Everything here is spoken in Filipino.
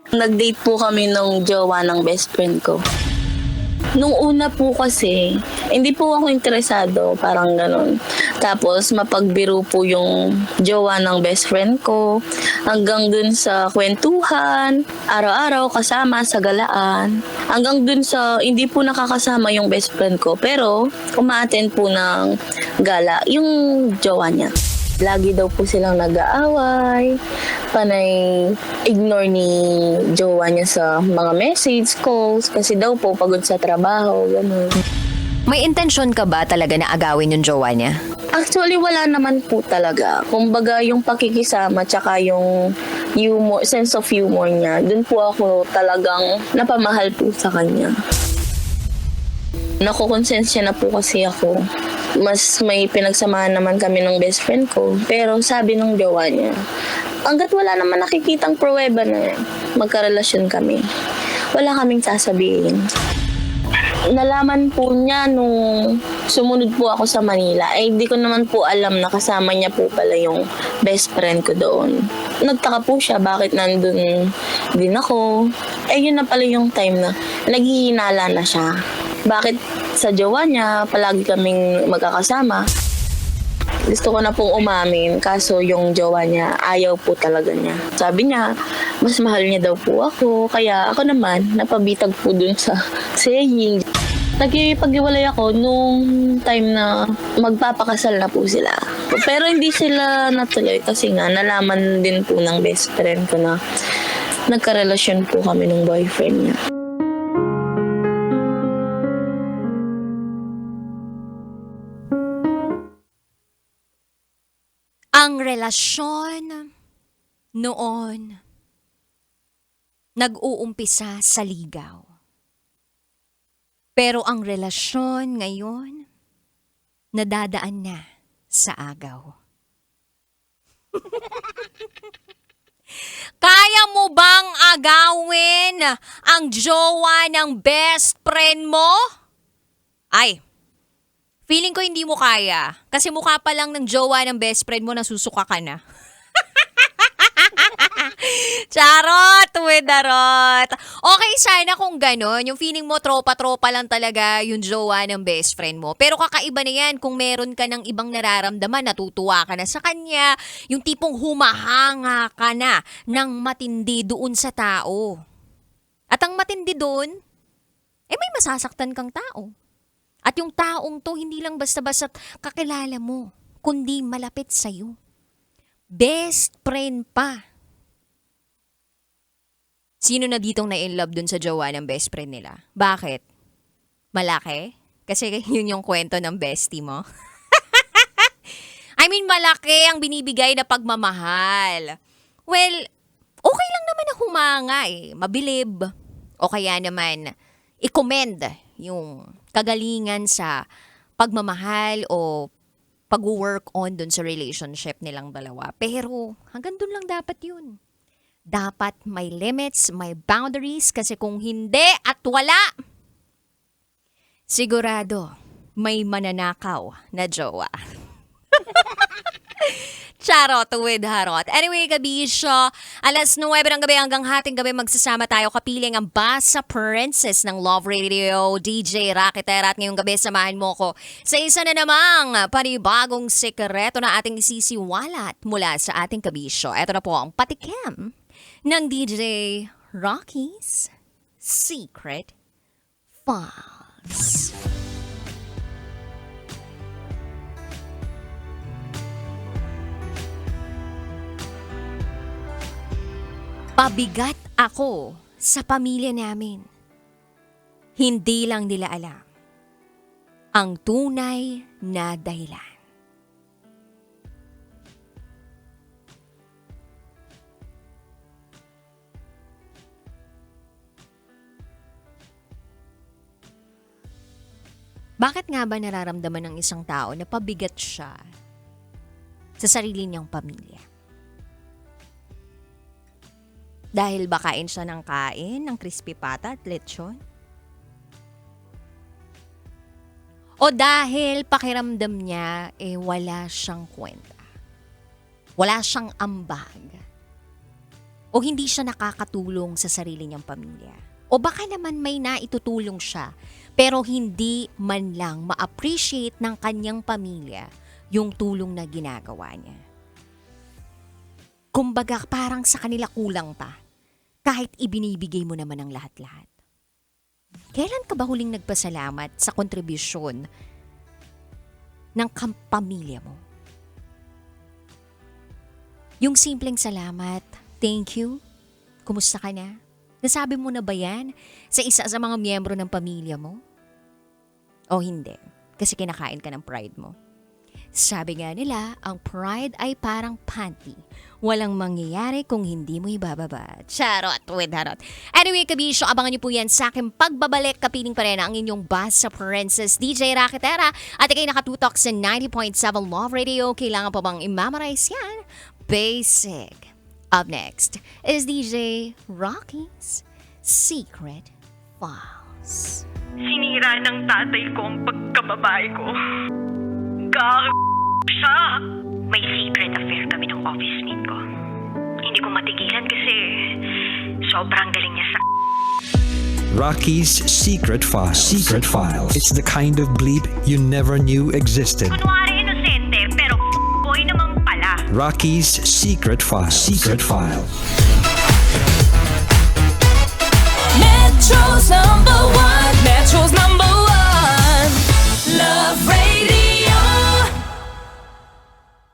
Nag-date po kami nung jowa ng best friend ko. Nung una po kasi, hindi po ako interesado, parang ganun. Tapos mapagbiro po yung jowa ng best friend ko. Hanggang dun sa kwentuhan, araw-araw kasama sa galaan. Hanggang dun sa hindi po nakakasama yung best friend ko. Pero uma-attend po ng gala yung jowa niya. Lagi daw po silang nag-aaway, panay ignore ni jowa niya sa mga message, calls, kasi daw po pagod sa trabaho, gano'n. May intensyon ka ba talaga na agawin yung jowa niya? Actually, wala naman po talaga. Kumbaga, yung pakikisama, tsaka yung humor, sense of humor niya, dun po ako talagang napamahal po sa kanya. Nakukonsensya na po kasi ako. Mas may pinagsamahan naman kami ng best friend ko. Pero sabi ng jowa niya, hanggat wala naman nakikitang pruweba na magkarelasyon kami, wala kaming sasabihin. Nalaman po niya nung sumunod po ako sa Manila. Hindi ko naman po alam na kasama niya po pala yung best friend ko doon. Nagtaka po siya bakit nandun din ako. Yun na pala yung time na naghihinala na siya. Bakit sa jowa niya palagi kaming magkakasama? Gusto ko na pong umamin, kaso yung jowa niya ayaw po talaga niya. Sabi niya, mas mahal niya daw po ako, kaya ako naman napabitag po dun sa saying. Nagkipag-iwalay ako nung time na magpapakasal na po sila. Pero hindi sila natuloy kasi nga nalaman din po ng best friend ko na nagkarelasyon po kami ng boyfriend niya. Ang relasyon noon nag-uumpisa sa ligaw. Pero ang relasyon ngayon nadadaan na sa agaw. Kaya mo bang agawin ang jowa ng best friend mo? Ay, feeling ko hindi mo kaya. Kasi mukha pa lang ng jowa ng best friend mo, nasusuka ka na. Charot with the rot. Okay, sana kung gano'n, yung feeling mo tropa-tropa lang talaga yung jowa ng best friend mo. Pero kakaiba na yan kung meron ka ng ibang nararamdaman, natutuwa ka na sa kanya, yung tipong humahanga ka na ng matindi doon sa tao. At ang matindi doon, may masasaktan kang tao. At yung taong to, hindi lang basta-basta kakilala mo, kundi malapit sa'yo. Best friend pa. Sino na ditong na-inlove dun sa jowa ng best friend nila? Bakit? Malaki? Kasi yun yung kwento ng bestie mo. Malaki ang binibigay na pagmamahal. Well, okay lang naman na humanga mabilib. O kaya naman, i-commend yung kagalingan sa pagmamahal o pag-work on dun sa relationship nilang dalawa. Pero hanggang dun lang dapat yun. Dapat may limits, may boundaries kasi kung hindi at wala, sigurado may mananakaw na jowa. Charot with harot. Anyway, kabisyo, 9:09 ng gabi hanggang hating gabi magsasama tayo kapiling ang Basa Princess ng Love Radio, DJ Raketera. At ngayong gabi samahan mo ko sa isa na namang panibagong sekreto na ating isisiwalat mula sa ating kabisyo. Ito na po ang patikim ng DJ Rocky's Secret Files. Pabigat ako sa pamilya namin. Hindi lang nila alam ang tunay na dahilan. Bakit nga ba nararamdaman ng isang tao na pabigat siya sa sarili niyang pamilya? Dahil ba kain siya ng kain, ng crispy pata at lechon? O dahil pakiramdam niya, wala siyang kwenta. Wala siyang ambag. O hindi siya nakakatulong sa sarili niyang pamilya? O baka naman may naitutulong siya pero hindi man lang ma-appreciate ng kanyang pamilya yung tulong na ginagawa niya. Kumbaga parang sa kanila kulang pa kahit ibinibigay mo naman ang lahat-lahat. Kailan ka ba huling nagpasalamat sa kontribusyon ng pamilya mo? Yung simpleng salamat, thank you, kumusta ka na? Nasabi mo na ba yan sa isa sa mga miyembro ng pamilya mo? O hindi, kasi kinakain ka ng pride mo. Sabi nga nila, ang pride ay parang panty. Walang mangyayari kung hindi mo ibababa. Charot with harot. Anyway, kabisyo, abangan niyo po yan sa aking pagbabalik. Kapiling pa rin ang inyong Basta Princess, DJ Raketera. At ikay nakatutok sa 90.7 Love Radio. Kailangan pa bang i-memorize yan? Basic. Up next is DJ Rocky's Secret Files. Sinira ng tatay ko ang pagkababae ko. Siya. May secret affair kami ng office mate ko. Hindi ko matigilan kasi sobrang galing niya sa... Rocky's Secret Files. Secret Files. It's the kind of bleep you never knew existed. Kunwari inosente pero boy naman pala. Rocky's Secret Files. Secret Files.